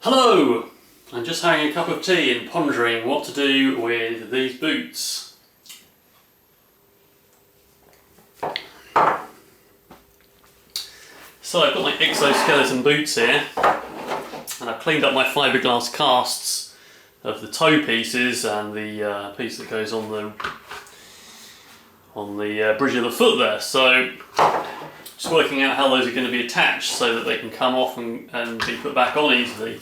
Hello! I'm just having a cup of tea and pondering what to do with these boots. So I've got my exoskeleton boots here, and I've cleaned up my fiberglass casts of the toe pieces and the piece that goes on the bridge of the foot there. So just working out how those are going to be attached so that they can come off and be put back on easily.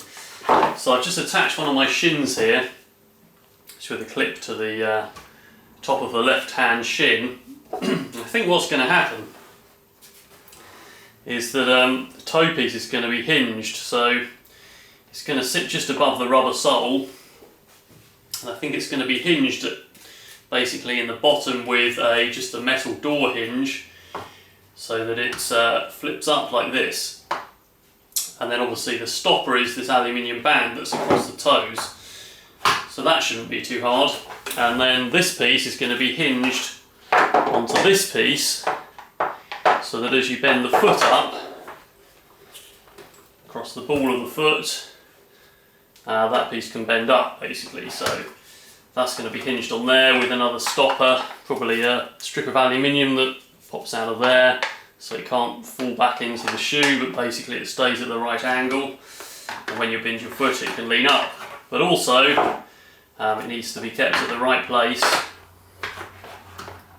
So I've just attached one of my shins here, just with a clip to the top of the left hand shin. I think what's going to happen is that the toe piece is going to be hinged, so it's going to sit just above the rubber sole, and I think it's going to be hinged basically in the bottom with just a metal door hinge, so that it flips up like this. And then obviously the stopper is this aluminium band that's across the toes, so that shouldn't be too hard. And then this piece is going to be hinged onto this piece, so that as you bend the foot up across the ball of the foot, that piece can bend up basically. So that's going to be hinged on there with another stopper, probably a strip of aluminium that pops out of there, so it can't fall back into the shoe, but basically it stays at the right angle, and when you bend your foot it can lean up. But also it needs to be kept at the right place.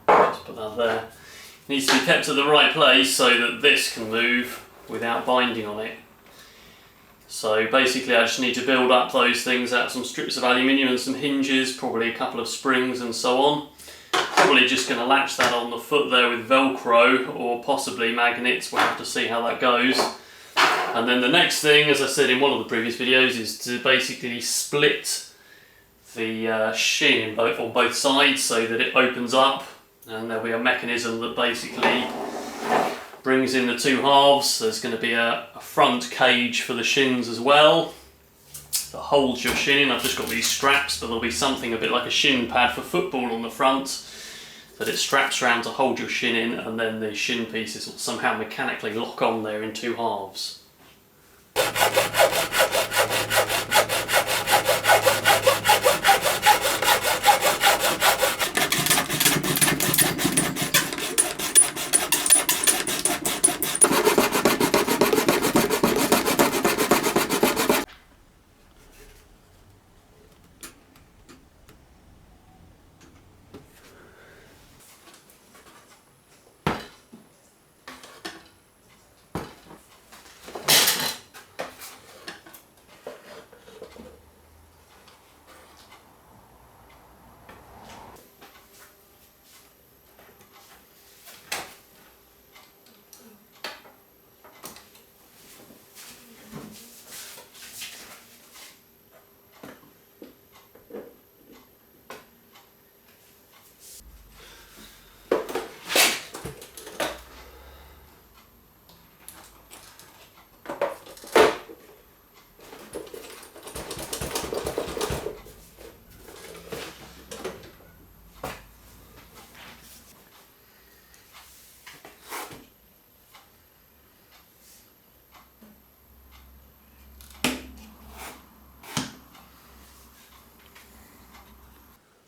Just put that there. It needs to be kept at the right place so that this can move without binding on it. So basically I just need to build up those things out, some strips of aluminium and some hinges, probably a couple of springs and so on. Probably just going to latch that on the foot there with Velcro, or possibly magnets. We'll have to see how that goes. And then the next thing, as I said in one of the previous videos, is to basically split the shin on both sides so that it opens up, and there'll be a mechanism that basically brings in the two halves. There's going to be a front cage for the shins as well that holds your shin in. I've just got these straps, but there'll be something a bit like a shin pad for football on the front that it straps around to hold your shin in, and then the shin pieces will somehow mechanically lock on there in two halves.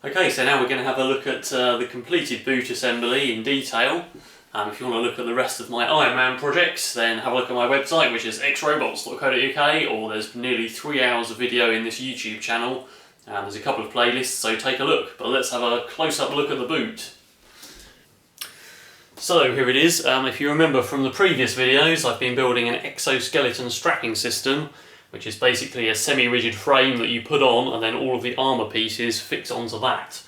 Okay, so now we're going to have a look at the completed boot assembly in detail. If you want to look at the rest of my Iron Man projects, then have a look at my website, which is XRobots.co.uk, or there's nearly 3 hours of video in this YouTube channel, and there's a couple of playlists, so take a look. But let's have a close-up look at the boot. So here it is. If you remember from the previous videos, I've been building an exoskeleton strapping system, which is basically a semi-rigid frame that you put on, and then all of the armour pieces fix onto that.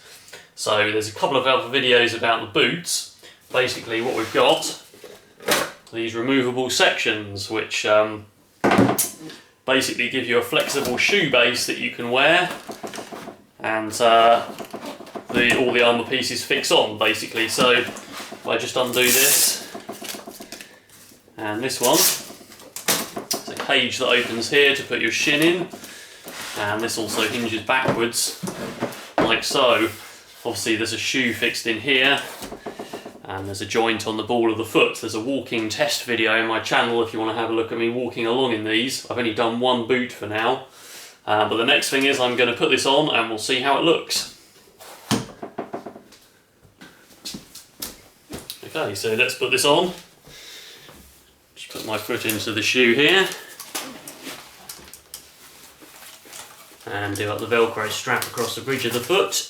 So there's a couple of other videos about the boots. Basically what we've got, these removable sections, which basically give you a flexible shoe base that you can wear, and all the armour pieces fix on basically. So if I just undo this, and this one, cage that opens here to put your shin in, and this also hinges backwards like so. Obviously there's a shoe fixed in here, and there's a joint on the ball of the foot. There's a walking test video in my channel if you want to have a look at me walking along in these. I've only done one boot for now, but the next thing is I'm going to put this on and we'll see how it looks. Okay, so let's put this on. Just put my foot into the shoe here and do up the Velcro strap across the bridge of the foot.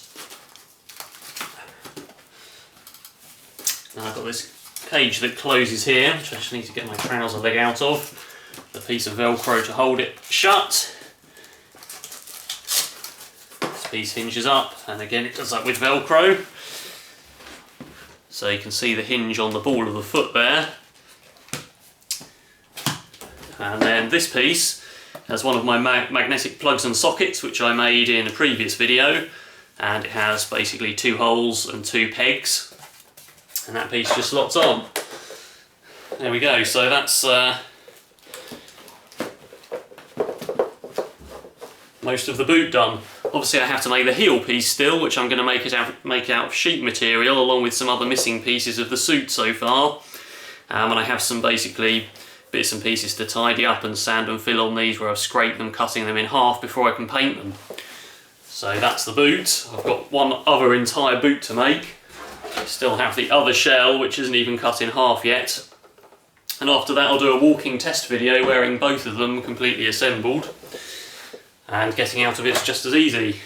And I've got this cage that closes here, which I just need to get my trouser leg out of. A piece of Velcro to hold it shut. This piece hinges up, and again it does that with Velcro. So you can see the hinge on the ball of the foot there. And then this piece has one of my magnetic plugs and sockets, which I made in a previous video. And it has basically 2 holes and 2 pegs. And that piece just slots on. There we go, so that's most of the boot done. Obviously I have to make the heel piece still, which I'm going to make out of sheet material along with some other missing pieces of the suit so far. And I have some basically bits and pieces to tidy up and sand and fill on these where I've scraped them, cutting them in half before I can paint them. So that's the boot. I've got one other entire boot to make. Still have the other shell, which isn't even cut in half yet. And after that I'll do a walking test video wearing both of them completely assembled. And getting out of it's just as easy.